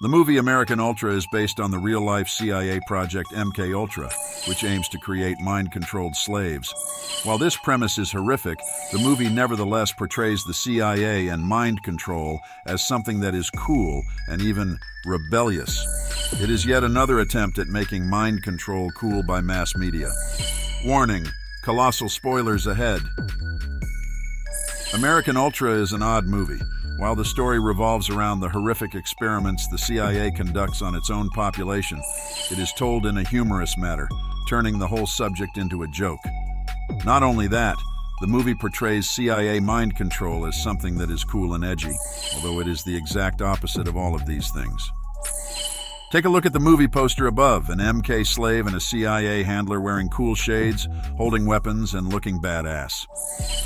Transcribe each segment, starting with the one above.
The movie American Ultra is based on the real-life CIA project MKULTRA, which aims to create mind-controlled slaves. While this premise is horrific, the movie nevertheless portrays the CIA and mind control as something that is cool and even rebellious. It is yet another attempt at making mind control cool by mass media. Warning: colossal spoilers ahead. American Ultra is an odd movie. While the story revolves around the horrific experiments the CIA conducts on its own population, it is told in a humorous manner, turning the whole subject into a joke. Not only that, the movie portrays CIA mind control as something that is cool and edgy, although it is the exact opposite of all of these things. Take a look at the movie poster above, an MK slave and a CIA handler wearing cool shades, holding weapons, and looking badass.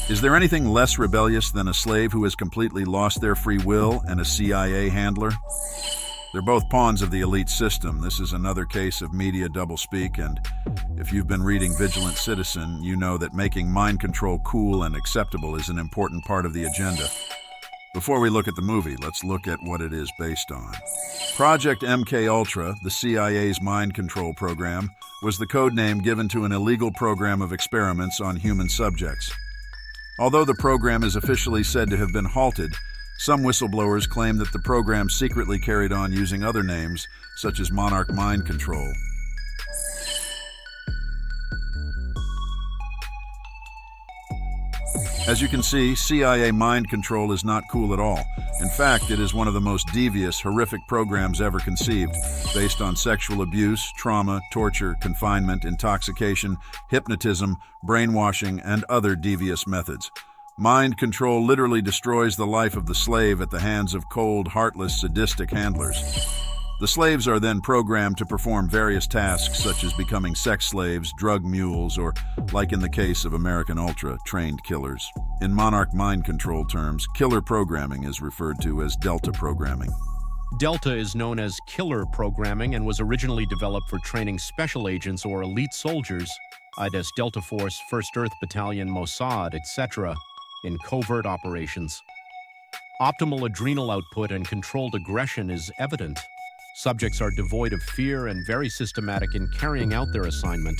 Is there anything less rebellious than a slave who has completely lost their free will and a CIA handler? They're both pawns of the elite system. This is another case of media doublespeak, and if you've been reading Vigilant Citizen, you know that making mind control cool and acceptable is an important part of the agenda. Before we look at the movie, let's look at what it is based on. Project MKUltra, the CIA's mind control program, was the code name given to an illegal program of experiments on human subjects. Although the program is officially said to have been halted, some whistleblowers claim that the program secretly carried on using other names, such as Monarch Mind Control. As you can see, CIA mind control is not cool at all. In fact, it is one of the most devious, horrific programs ever conceived, based on sexual abuse, trauma, torture, confinement, intoxication, hypnotism, brainwashing, and other devious methods. Mind control literally destroys the life of the slave at the hands of cold, heartless, sadistic handlers. The slaves are then programmed to perform various tasks such as becoming sex slaves, drug mules, or, like in the case of American Ultra, trained killers. In Monarch mind control terms, killer programming is referred to as Delta programming. Delta is known as killer programming and was originally developed for training special agents or elite soldiers, i.e. Delta Force, 1st Earth Battalion, Mossad, etc., in covert operations. Optimal adrenal output and controlled aggression is evident. Subjects are devoid of fear and very systematic in carrying out their assignment.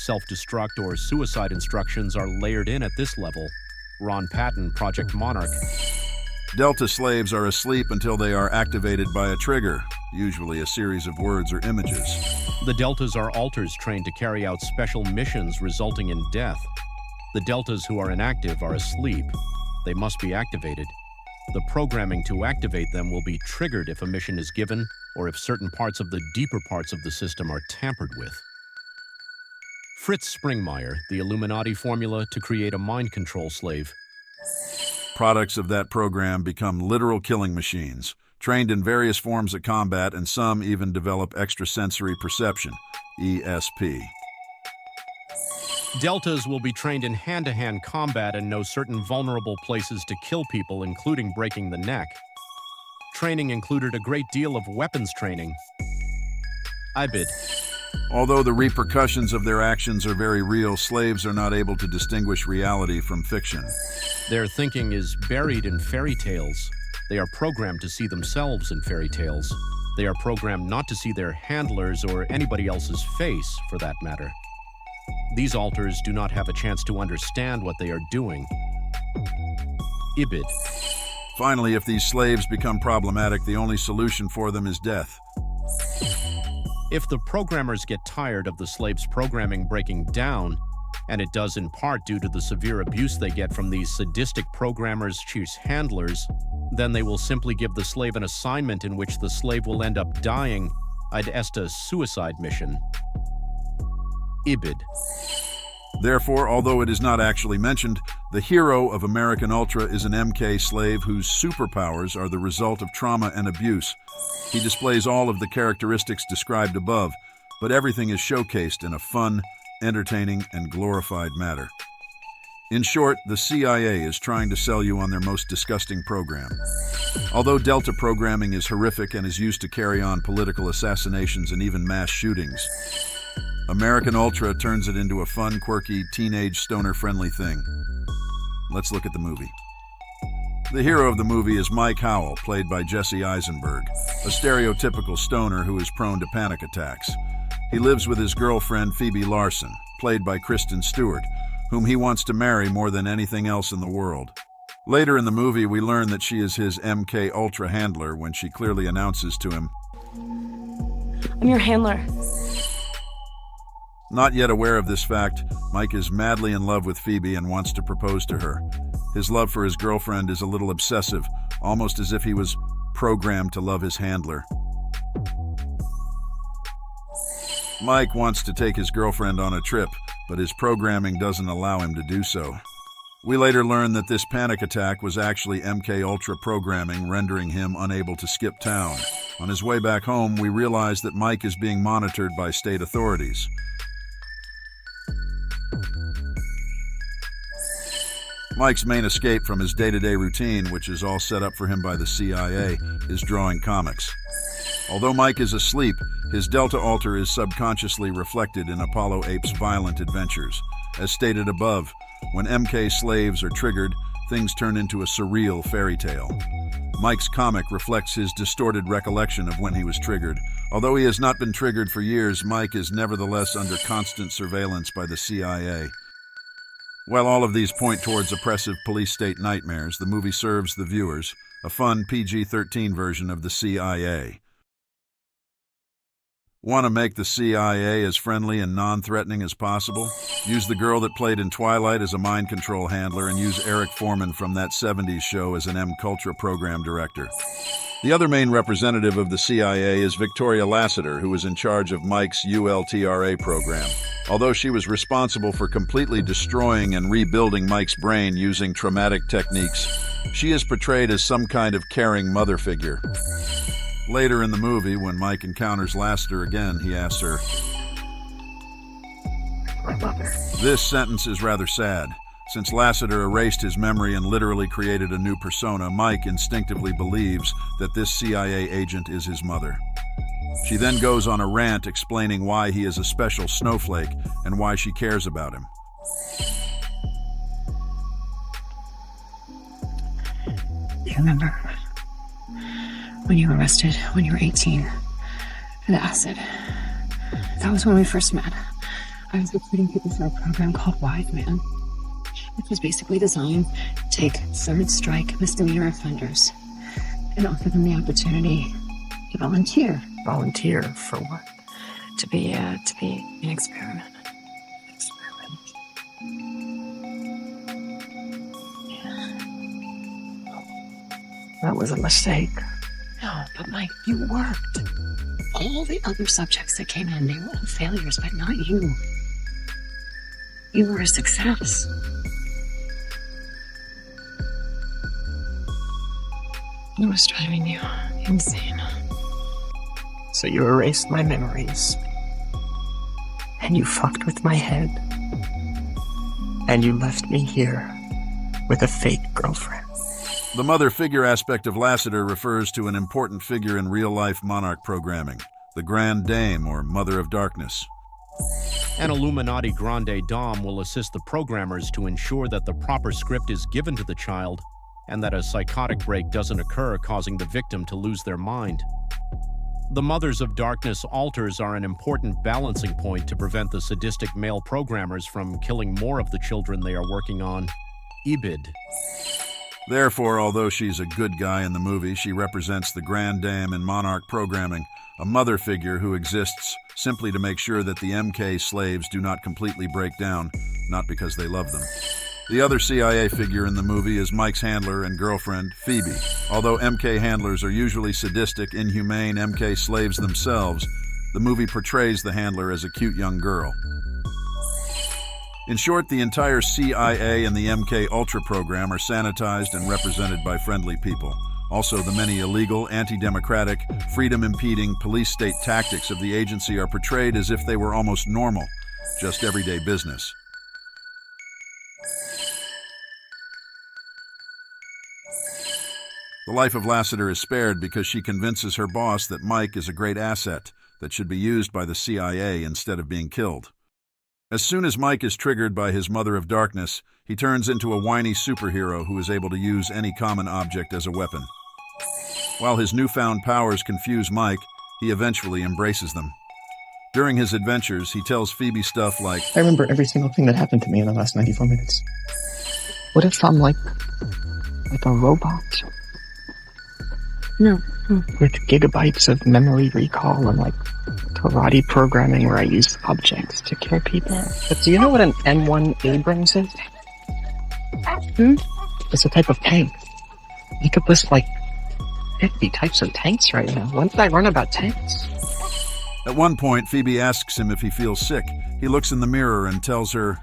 Self-destruct or suicide instructions are layered in at this level. Ron Patton, Project Monarch. Delta slaves are asleep until they are activated by a trigger, usually a series of words or images. The Deltas are alters trained to carry out special missions resulting in death. The Deltas who are inactive are asleep. They must be activated. The programming to activate them will be triggered if a mission is given or if certain parts of the deeper parts of the system are tampered with. Fritz Springmeier, the Illuminati formula to create a mind control slave. Products of that program become literal killing machines, trained in various forms of combat, and some even develop extrasensory perception, ESP. Deltas will be trained in hand-to-hand combat and know certain vulnerable places to kill people, including breaking the neck. Training included a great deal of weapons training. IBID. Although the repercussions of their actions are very real, slaves are not able to distinguish reality from fiction. Their thinking is buried in fairy tales. They are programmed to see themselves in fairy tales. They are programmed not to see their handlers or anybody else's face, for that matter. These alters do not have a chance to understand what they are doing. IBID. Finally, if these slaves become problematic, the only solution for them is death. If the programmers get tired of the slaves' programming breaking down, and it does in part due to the severe abuse they get from these sadistic programmers, chiefs, handlers, then they will simply give the slave an assignment in which the slave will end up dying, a suicide mission. IBID. Therefore, although it is not actually mentioned, the hero of American Ultra is an MK slave whose superpowers are the result of trauma and abuse. He displays all of the characteristics described above, but everything is showcased in a fun, entertaining, and glorified manner. In short, the CIA is trying to sell you on their most disgusting program. Although Delta programming is horrific and is used to carry on political assassinations and even mass shootings, American Ultra turns it into a fun, quirky, teenage, stoner-friendly thing. Let's look at the movie. The hero of the movie is Mike Howell, played by Jesse Eisenberg, a stereotypical stoner who is prone to panic attacks. He lives with his girlfriend Phoebe Larson, played by Kristen Stewart, whom he wants to marry more than anything else in the world. Later in the movie, we learn that she is his MKULTRA handler when she clearly announces to him, "I'm your handler." Not yet aware of this fact, Mike is madly in love with Phoebe and wants to propose to her. His love for his girlfriend is a little obsessive, almost as if he was programmed to love his handler. Mike wants to take his girlfriend on a trip, but his programming doesn't allow him to do so. We later learn that this panic attack was actually MKUltra programming, rendering him unable to skip town. On his way back home, we realize that Mike is being monitored by state authorities. Mike's main escape from his day-to-day routine, which is all set up for him by the CIA, is drawing comics. Although Mike is asleep, his Delta Alter is subconsciously reflected in Apollo Ape's violent adventures. As stated above, when MK slaves are triggered, things turn into a surreal fairy tale. Mike's comic reflects his distorted recollection of when he was triggered. Although he has not been triggered for years, Mike is nevertheless under constant surveillance by the CIA. While all of these point towards oppressive police state nightmares, the movie serves the viewers a fun PG-13 version of the CIA. Want to make the CIA as friendly and non-threatening as possible? Use the girl that played in Twilight as a mind control handler and use Eric Foreman from that 70s show as an MKUlTRA program director. The other main representative of the CIA is Victoria Lassiter, who was in charge of Mike's ULTRA program. Although she was responsible for completely destroying and rebuilding Mike's brain using traumatic techniques, she is portrayed as some kind of caring mother figure. Later in the movie, when Mike encounters Lassiter again, he asks her, "My mother." This sentence is rather sad. Since Lassiter erased his memory and literally created a new persona, Mike instinctively believes that this CIA agent is his mother. She then goes on a rant explaining why he is a special snowflake and why she cares about him. Do you remember when you were arrested when you were 18 for the acid? That was when we first met. I was recruiting people for a program called Wise Man. It was basically designed to take third strike misdemeanor offenders and offer them the opportunity to volunteer. Volunteer for what? To be an experiment. Experiment. That was a mistake. No, but Mike, you worked. All the other subjects that came in, they were all failures, but not you. You were a success. It was driving you insane. So you erased my memories. And you fucked with my head. And you left me here with a fake girlfriend. The mother figure aspect of Lassiter refers to an important figure in real-life monarch programming, the Grand Dame, or Mother of Darkness. An Illuminati Grande Dame will assist the programmers to ensure that the proper script is given to the child and that a psychotic break doesn't occur, causing the victim to lose their mind. The Mothers of Darkness alters are an important balancing point to prevent the sadistic male programmers from killing more of the children they are working on. Ibid. Therefore, although she's a good guy in the movie, she represents the Grand Dame in monarch programming, a mother figure who exists simply to make sure that the MK slaves do not completely break down, not because they love them. The other CIA figure in the movie is Mike's handler and girlfriend, Phoebe. Although MK handlers are usually sadistic, inhumane MK slaves themselves, the movie portrays the handler as a cute young girl. In short, the entire CIA and the MKUltra program are sanitized and represented by friendly people. Also, the many illegal, anti-democratic, freedom-impeding police state tactics of the agency are portrayed as if they were almost normal, just everyday business. The life of Lassiter is spared because she convinces her boss that Mike is a great asset that should be used by the CIA instead of being killed. As soon as Mike is triggered by his Mother of Darkness, he turns into a whiny superhero who is able to use any common object as a weapon. While his newfound powers confuse Mike, he eventually embraces them. During his adventures, he tells Phoebe stuff like, I remember every single thing that happened to me in the last 94 minutes. What if I'm like a robot? No. With gigabytes of memory recall and like karate programming where I use objects to kill people. But do you know what an M1 Abrams is? It's a type of tank. You could list like 50 types of tanks right now. When did I learn about tanks? At one point, Phoebe asks him if he feels sick. He looks in the mirror and tells her,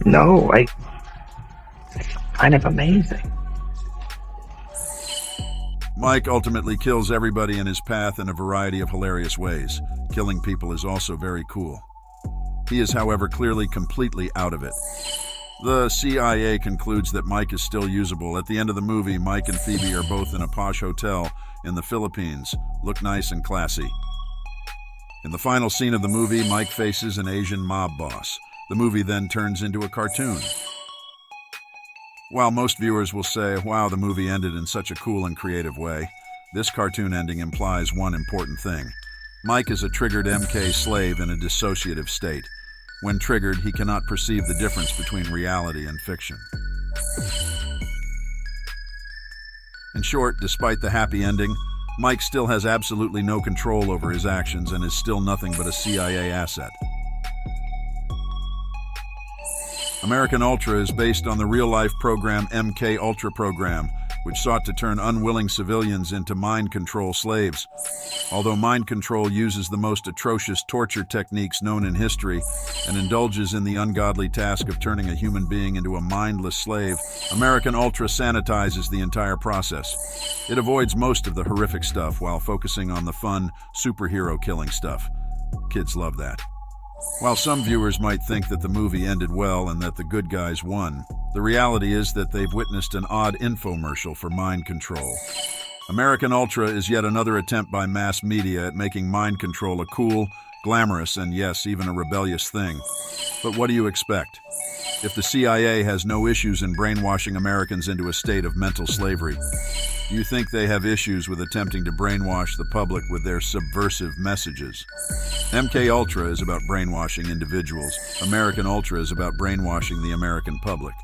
No, it's kind of amazing. Mike ultimately kills everybody in his path in a variety of hilarious ways. Killing people is also very cool. He is, however, clearly completely out of it. The CIA concludes that Mike is still usable. At the end of the movie, Mike and Phoebe are both in a posh hotel in the Philippines, look nice and classy. In the final scene of the movie, Mike faces an Asian mob boss. The movie then turns into a cartoon. While most viewers will say, wow, the movie ended in such a cool and creative way, this cartoon ending implies one important thing. Mike is a triggered MK slave in a dissociative state. When triggered, he cannot perceive the difference between reality and fiction. In short, despite the happy ending, Mike still has absolutely no control over his actions and is still nothing but a CIA asset. MKULTRA is based on the real-life program MKULTRA program, which sought to turn unwilling civilians into mind control slaves. Although mind control uses the most atrocious torture techniques known in history and indulges in the ungodly task of turning a human being into a mindless slave, MKULTRA sanitizes the entire process. It avoids most of the horrific stuff while focusing on the fun, superhero killing stuff. Kids love that. While some viewers might think that the movie ended well and that the good guys won, the reality is that they've witnessed an odd infomercial for mind control. MKULTRA is yet another attempt by mass media at making mind control a cool, glamorous, and yes, even a rebellious thing. But what do you expect? If the CIA has no issues in brainwashing Americans into a state of mental slavery, do you think they have issues with attempting to brainwash the public with their subversive messages? MKULTRA is about brainwashing individuals. MKULTRA is about brainwashing the American public.